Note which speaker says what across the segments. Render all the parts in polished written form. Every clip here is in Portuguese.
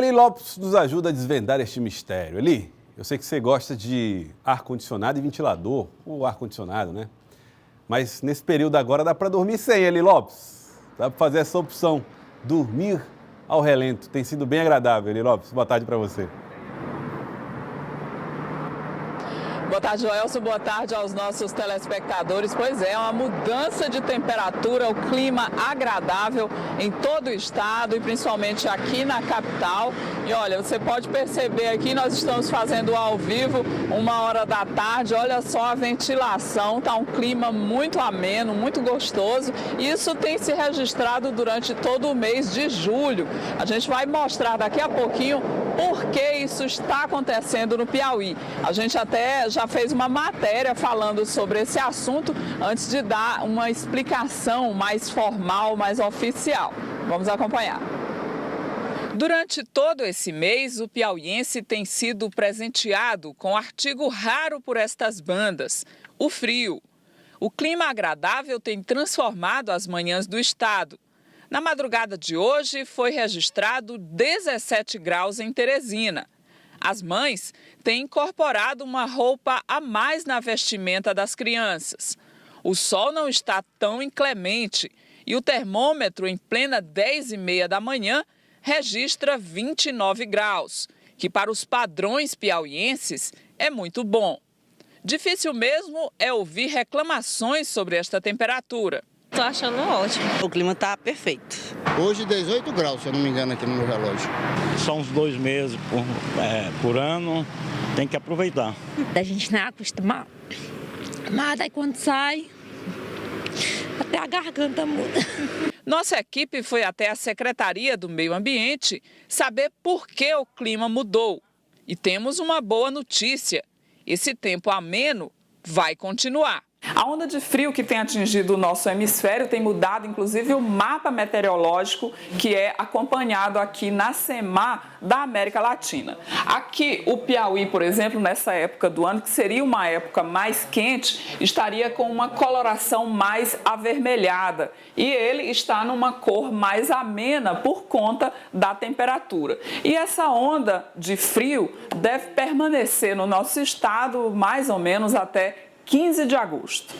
Speaker 1: Eli Lopes nos ajuda a desvendar este mistério. Eli, eu sei que você gosta de ar-condicionado e ventilador, ou ar-condicionado, né? Mas nesse período agora dá para dormir sem, Eli Lopes. Dá para fazer essa opção, dormir ao relento. Tem sido bem agradável, Eli Lopes. Boa tarde para você.
Speaker 2: Boa tarde, Joelson. Boa tarde aos nossos telespectadores. Pois é, uma mudança de temperatura, o clima agradável em todo o estado e principalmente aqui na capital. E olha, você pode perceber aqui, nós estamos fazendo ao vivo, 1h da tarde. Olha só a ventilação, tá um clima muito ameno, muito gostoso. E isso tem se registrado durante todo o mês de julho. A gente vai mostrar daqui a pouquinho por que isso está acontecendo no Piauí. A gente até já fez uma matéria falando sobre esse assunto antes de dar uma explicação mais formal, mais oficial. Vamos acompanhar. Durante todo esse mês, o piauiense tem sido presenteado com um artigo raro por estas bandas, o frio. O clima agradável tem transformado as manhãs do estado. Na madrugada de hoje, foi registrado 17 graus em Teresina. As mães têm incorporado uma roupa a mais na vestimenta das crianças. O sol não está tão inclemente e o termômetro, em plena 10h30 da manhã, registra 29 graus, que para os padrões piauienses é muito bom. Difícil mesmo é ouvir reclamações sobre esta temperatura.
Speaker 3: Estou achando ótimo. O clima está perfeito.
Speaker 4: Hoje 18 graus, se eu não me engano, aqui no meu relógio.
Speaker 5: São uns 2 meses por ano, tem que aproveitar.
Speaker 6: Da gente não é acostumar. Mas aí quando sai, até a garganta muda.
Speaker 2: Nossa equipe foi até a Secretaria do Meio Ambiente saber por que o clima mudou. E temos uma boa notícia: esse tempo ameno vai continuar. A onda de frio que tem atingido o nosso hemisfério tem mudado, inclusive, o mapa meteorológico que é acompanhado aqui na SEMAR da América Latina. Aqui, o Piauí, por exemplo, nessa época do ano, que seria uma época mais quente, estaria com uma coloração mais avermelhada. E ele está numa cor mais amena por conta da temperatura. E essa onda de frio deve permanecer no nosso estado mais ou menos até 15 de agosto.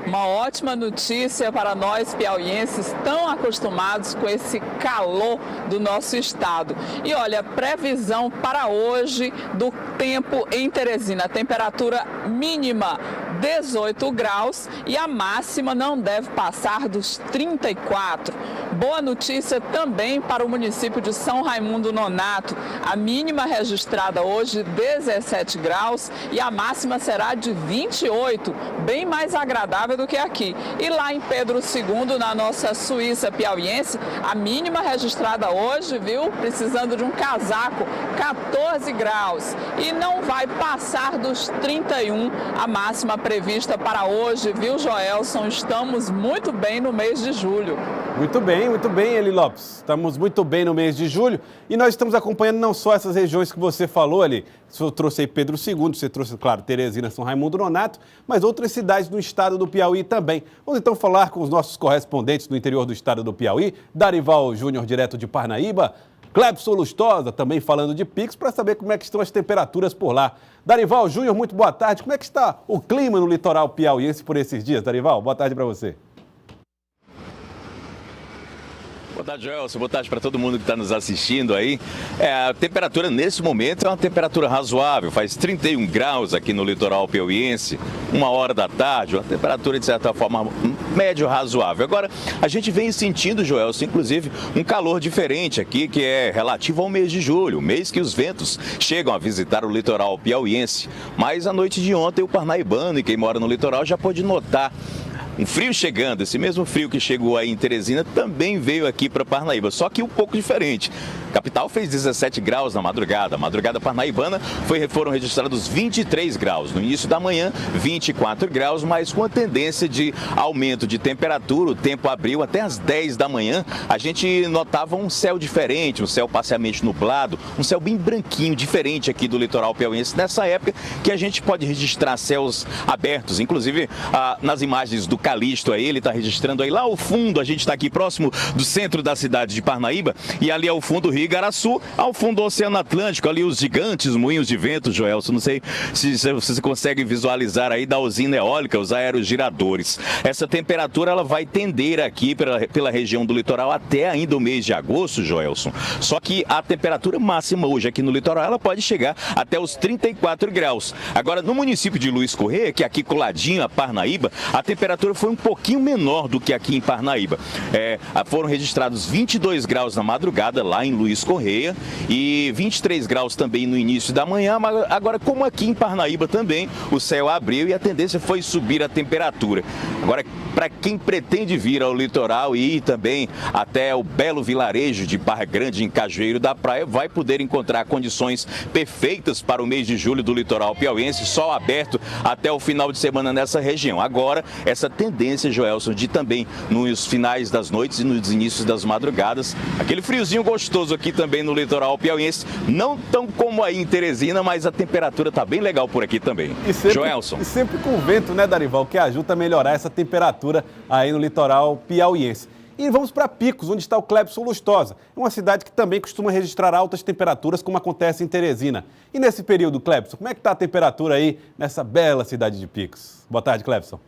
Speaker 2: Uma ótima notícia para nós piauienses tão acostumados com esse calor do nosso estado. E olha, previsão para hoje do tempo em Teresina. A temperatura mínima 18 graus e a máxima não deve passar dos 34. Boa notícia também para o município de São Raimundo Nonato. A mínima registrada hoje 17 graus e a máxima será de 28, bem mais agradável do que aqui. E lá em Pedro II, na nossa Suíça piauiense, a mínima registrada hoje, viu, precisando de um casaco, 14 graus. E não vai passar dos 31 a máxima prevista para hoje, viu, Joelson? Estamos muito bem no mês de julho.
Speaker 1: Muito bem, Eli Lopes. Estamos muito bem no mês de julho e nós estamos acompanhando não só essas regiões que você falou ali. Você trouxe aí Pedro II, você trouxe, claro, Teresina, São Raimundo Nonato, mas outras cidades do estado do Piauí também. Vamos então falar com os nossos correspondentes do interior do estado do Piauí, Darival Júnior, direto de Parnaíba, Clebson Lustosa, também falando de Pix, para saber como é que estão as temperaturas por lá. Darival Júnior, muito boa tarde. Como é que está o clima no litoral piauiense por esses dias, Darival? Boa tarde para você.
Speaker 7: Boa tarde, Joelson. Boa tarde para todo mundo que está nos assistindo aí. A temperatura nesse momento é uma temperatura razoável, faz 31 graus aqui no litoral piauiense, 1h da tarde, uma temperatura de certa forma médio razoável. Agora, a gente vem sentindo, Joelson, inclusive, um calor diferente aqui, que é relativo ao mês de julho, mês que os ventos chegam a visitar o litoral piauiense. Mas a noite de ontem, o parnaibano e quem mora no litoral já pôde notar um frio chegando. Esse mesmo frio que chegou aí em Teresina também veio aqui para Parnaíba, só que um pouco diferente. Capital fez 17 graus na madrugada. Madrugada parnaibana foram registrados 23 graus. No início da manhã, 24 graus, mas com a tendência de aumento de temperatura. O tempo abriu até às 10 da manhã. A gente notava um céu diferente, um céu parcialmente nublado, um céu bem branquinho, diferente aqui do litoral piauiense. Nessa época que a gente pode registrar céus abertos. Inclusive, nas imagens do Calixto aí, ele está registrando aí lá ao fundo. A gente está aqui próximo do centro da cidade de Parnaíba e ali ao fundo o Rio Igaraçu, ao fundo o Oceano Atlântico, ali os gigantes moinhos de vento, Joelson. Não sei se você consegue visualizar aí da usina eólica, os aerogeradores. Essa temperatura ela vai tender aqui pela região do litoral até ainda o mês de agosto, Joelson. Só que a temperatura máxima hoje aqui no litoral ela pode chegar até os 34 graus. Agora, no município de Luiz Correia, que é aqui coladinho a Parnaíba, a temperatura foi um pouquinho menor do que aqui em Parnaíba. Foram registrados 22 graus na madrugada lá em Luiz Correia e 23 graus também no início da manhã. Mas agora, como aqui em Parnaíba também, o céu abriu e a tendência foi subir a temperatura. Agora, para quem pretende vir ao litoral e ir também até o belo vilarejo de Barra Grande, em Cajueiro da Praia, vai poder encontrar condições perfeitas para o mês de julho do litoral piauiense, sol aberto até o final de semana nessa região. Agora, essa tendência, Joelson, de também nos finais das noites e nos inícios das madrugadas, aquele friozinho gostoso aqui também no litoral piauiense, não tão como aí em Teresina, mas a temperatura está bem legal por aqui também. Joelson.
Speaker 1: E sempre com vento, né, Darival, que ajuda a melhorar essa temperatura aí no litoral piauiense. E vamos para Picos, onde está o Clebson Lustosa. É uma cidade que também costuma registrar altas temperaturas, como acontece em Teresina. E nesse período, Clebson, como é que está a temperatura aí nessa bela cidade de Picos? Boa tarde, Clebson.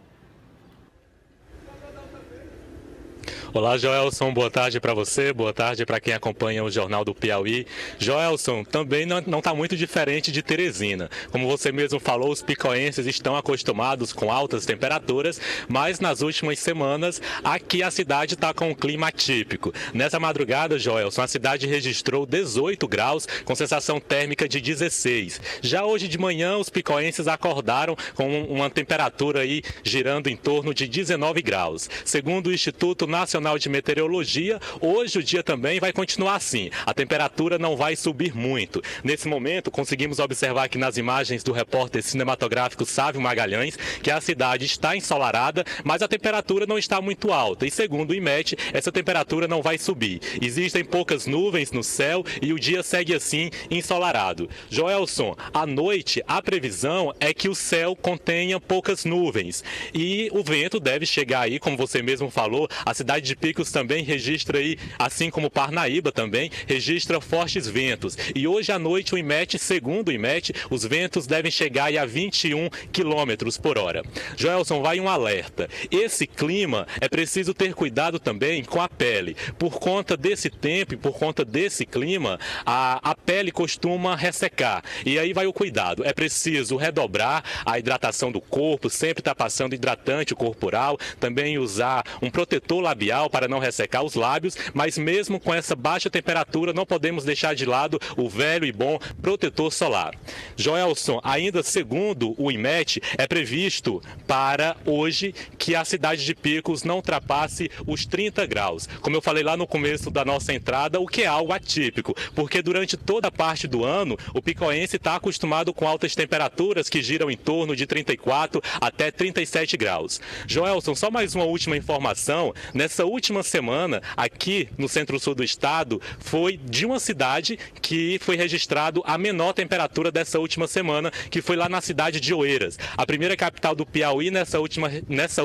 Speaker 8: Olá, Joelson, boa tarde para você, boa tarde para quem acompanha o Jornal do Piauí. Joelson, também não está muito diferente de Teresina. Como você mesmo falou, os picoenses estão acostumados com altas temperaturas, mas nas últimas semanas aqui a cidade está com um clima atípico. Nessa madrugada, Joelson, a cidade registrou 18 graus com sensação térmica de 16. Já hoje de manhã, os picoenses acordaram com uma temperatura aí girando em torno de 19 graus. Segundo o Instituto Nacional de Meteorologia, hoje o dia também vai continuar assim. A temperatura não vai subir muito. Nesse momento, conseguimos observar aqui nas imagens do repórter cinematográfico Sávio Magalhães que a cidade está ensolarada, mas a temperatura não está muito alta. E segundo o IMET, essa temperatura não vai subir. Existem poucas nuvens no céu e o dia segue assim ensolarado. Joelson, à noite a previsão é que o céu contenha poucas nuvens e o vento deve chegar aí, como você mesmo falou, a cidade de Picos também registra aí, assim como Parnaíba também, registra fortes ventos. E hoje à noite o IMET, segundo o IMET, os ventos devem chegar aí a 21 km por hora. Joelson, vai um alerta. Esse clima é preciso ter cuidado também com a pele. Por conta desse tempo e por conta desse clima, a pele costuma ressecar. E aí vai o cuidado. É preciso redobrar a hidratação do corpo, sempre estar passando hidratante corporal, também usar um protetor labial para não ressecar os lábios, mas mesmo com essa baixa temperatura não podemos deixar de lado o velho e bom protetor solar. Joelson, ainda segundo o IMET, é previsto para hoje que a cidade de Picos não ultrapasse os 30 graus. Como eu falei lá no começo da nossa entrada, o que é algo atípico, porque durante toda a parte do ano o picoense está acostumado com altas temperaturas que giram em torno de 34 até 37 graus. Joelson, só mais uma última informação. Nessa última semana, aqui no centro-sul do estado, foi de uma cidade que foi registrado a menor temperatura dessa última semana, que foi lá na cidade de Oeiras. A primeira capital do Piauí, nessa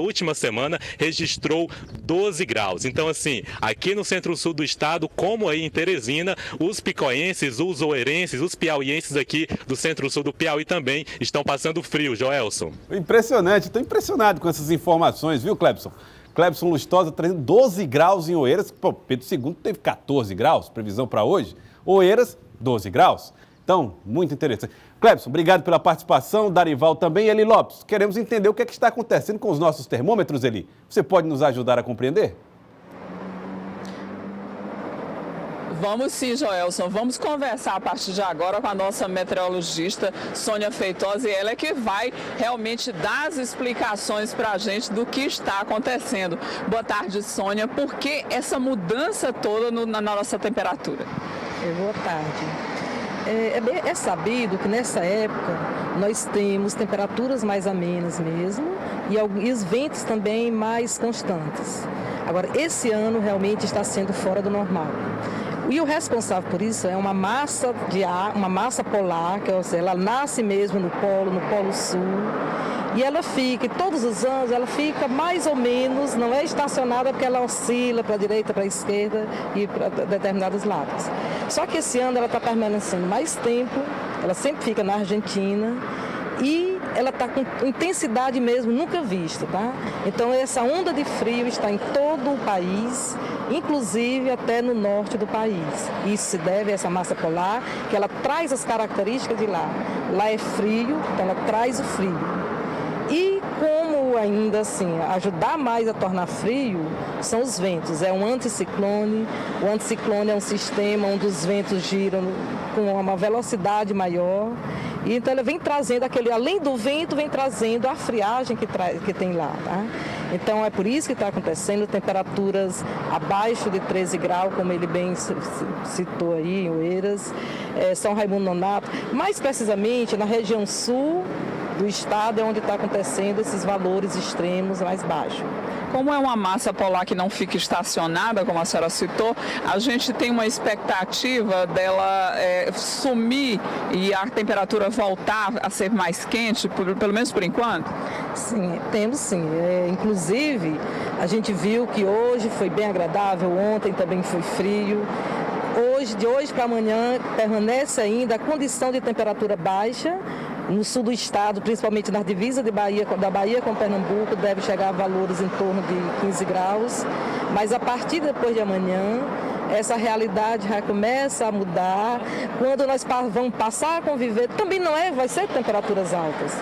Speaker 8: última semana, registrou 12 graus. Então, assim, aqui no centro-sul do estado, como aí em Teresina, os picoenses, os oeirenses, os piauienses aqui do centro-sul do Piauí também estão passando frio, Joelson.
Speaker 1: Impressionante, estou impressionado com essas informações, viu, Clebson? Clebson Lustosa trazendo 12 graus em Oeiras. Pô, Pedro II teve 14 graus, previsão para hoje. Oeiras, 12 graus. Então, muito interessante. Clebson, obrigado pela participação. Darival também. Eli Lopes, queremos entender o que está acontecendo com os nossos termômetros, Eli. Você pode nos ajudar a compreender?
Speaker 2: Vamos sim, Joelson. Vamos conversar a partir de agora com a nossa meteorologista Sônia Feitosa, e ela é que vai realmente dar as explicações para a gente do que está acontecendo. Boa tarde, Sônia. Por que essa mudança toda na nossa temperatura?
Speaker 9: Boa tarde. É sabido que nessa época nós temos temperaturas mais amenas mesmo e os ventos também mais constantes. Agora, esse ano realmente está sendo fora do normal. E o responsável por isso é uma massa de ar, uma massa polar, que ela nasce mesmo no Polo Sul. E ela fica, e todos os anos, ela fica mais ou menos, não é estacionada porque ela oscila para a direita, para a esquerda e para determinados lados. Só que esse ano ela está permanecendo mais tempo, ela sempre fica na Argentina e ela está com intensidade mesmo nunca vista, tá? Então essa onda de frio está em todo o país, inclusive até no norte do país. Isso se deve a essa massa polar, que ela traz as características de lá. Lá é frio, então ela traz o frio. E como ainda assim, ajudar mais a tornar frio são os ventos. É um anticiclone. O anticiclone é um sistema onde os ventos giram com uma velocidade maior. E então ele vem trazendo além do vento, vem trazendo a friagem que tem lá, tá? Então é por isso que está acontecendo temperaturas abaixo de 13 graus, como ele bem citou aí em Oeiras, São Raimundo Nonato. Mais precisamente na região sul do estado é onde está acontecendo esses valores extremos mais baixos.
Speaker 2: Como é uma massa polar que não fica estacionada, como a senhora citou, a gente tem uma expectativa dela sumir e a temperatura voltar a ser mais quente, pelo menos por enquanto?
Speaker 9: Sim, temos sim. Inclusive, a gente viu que hoje foi bem agradável, ontem também foi frio. De hoje para amanhã permanece ainda a condição de temperatura baixa. No sul do estado, principalmente nas divisas da Bahia com Pernambuco, deve chegar a valores em torno de 15 graus. Mas a partir depois de amanhã, essa realidade já começa a mudar. Quando nós vamos passar a conviver, também vai ser temperaturas altas.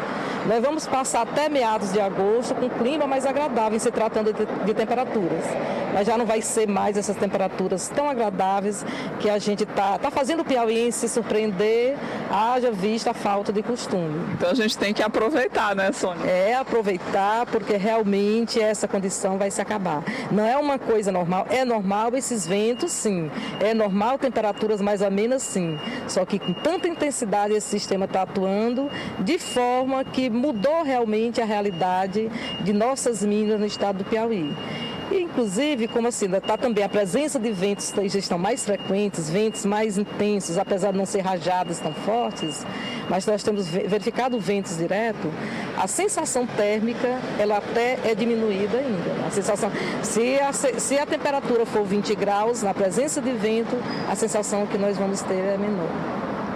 Speaker 9: Nós vamos passar até meados de agosto com um clima mais agradável, em se tratando de temperaturas. Mas já não vai ser mais essas temperaturas tão agradáveis que a gente está fazendo o piauiense se surpreender, haja vista a falta de costume.
Speaker 2: Então a gente tem que aproveitar, né, Sônia?
Speaker 9: Aproveitar, porque realmente essa condição vai se acabar. Não é uma coisa normal, é normal esses ventos, sim. É normal temperaturas mais amenas, sim. Só que com tanta intensidade esse sistema está atuando de forma que mudou realmente a realidade de nossas minas no estado do Piauí. E, inclusive, como assim, está também a presença de ventos que estão mais frequentes, ventos mais intensos, apesar de não ser rajadas tão fortes, mas nós temos verificado ventos direto, a sensação térmica, ela até é diminuída ainda. A sensação, se a temperatura for 20 graus, na presença de vento, a sensação que nós vamos ter é menor.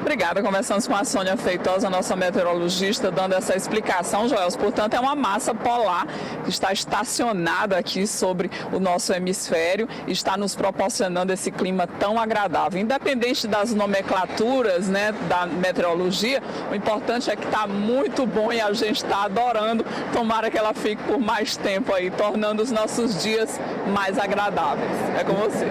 Speaker 2: Obrigada, conversamos com a Sônia Feitosa, nossa meteorologista, dando essa explicação, Joelson. Portanto, é uma massa polar que está estacionada aqui sobre o nosso hemisfério e está nos proporcionando esse clima tão agradável. Independente das nomenclaturas, né, da meteorologia, o importante é que está muito bom e a gente está adorando. Tomara que ela fique por mais tempo aí, tornando os nossos dias mais agradáveis. É com você.